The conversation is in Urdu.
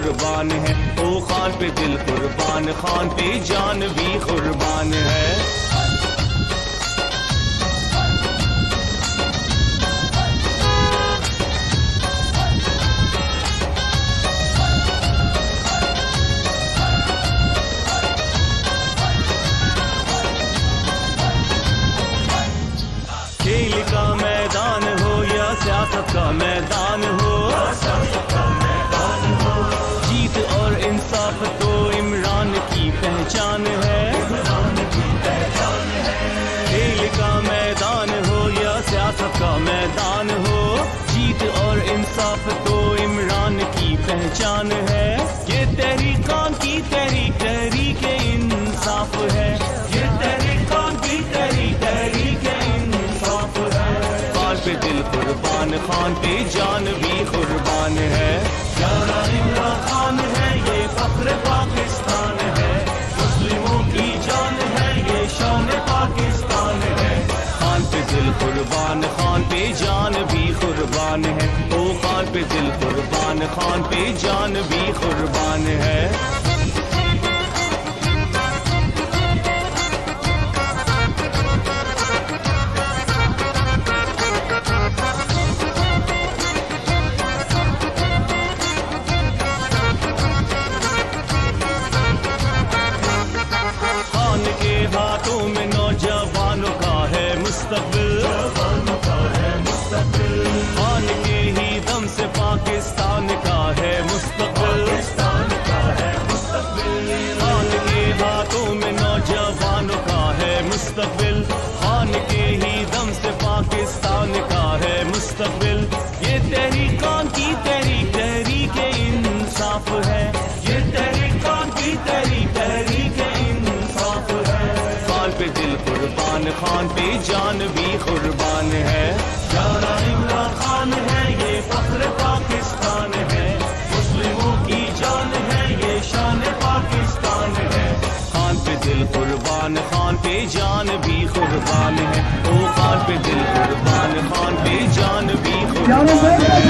قربان ہے، او خان پہ دل قربان، خان پہ جان بھی قربان ہے۔ کھیل کا میدان ہو یا سیاست کا میدان ہو، جیت اور انصاف تو عمران کی پہچان ہے۔ کھیل کا میدان ہو یا سیاست کا میدان ہو، جیت اور انصاف تو عمران کی پہچان ہے۔ یہ تحریکان کی تحریک تحریک انصاف ہے، یہ تحریکان کی تحریک تحریک انصاف ہے۔ خان پہ دل قربان، خان پہ جان بھی قربان ہے۔ پیارا عمران خان ہے، یہ فخر پاکستان ہے، مسلموں کی جان ہے، یہ شان پاکستان ہے۔ خان پہ دل قربان، خان پہ جان بھی قربان ہے، او خان پہ دل قربان، خان پہ جان بھی قربان ہے۔ خان کے ہاتھوں میں نوجوانوں کا ہے مستقبل، خان کے ہی دم سے پاکستان کا ہے مستقبل۔ خان کے ہاتھوں میں نوجوانوں کا ہے مستقبل، خان کے ہی دم سے پاکستان کا ہے مستقبل۔ یہ تحریکان کی تحریک تحریک انصاف ہے، یہ تحریکان کی تحریک تحریک انصاف ہے۔ خان پہ دل قربان، خان پہ جان بھی قربان ہے۔ پیارا عمران خان ہے، یہ فخر پاکستان ہے، مسلموں کی جان ہے، یہ شان پاکستان ہے۔ خان پہ دل قربان، خان پہ جان بھی قربان ہے، او خان پہ دل قربان، خان پہ جان بھی قربان ہے۔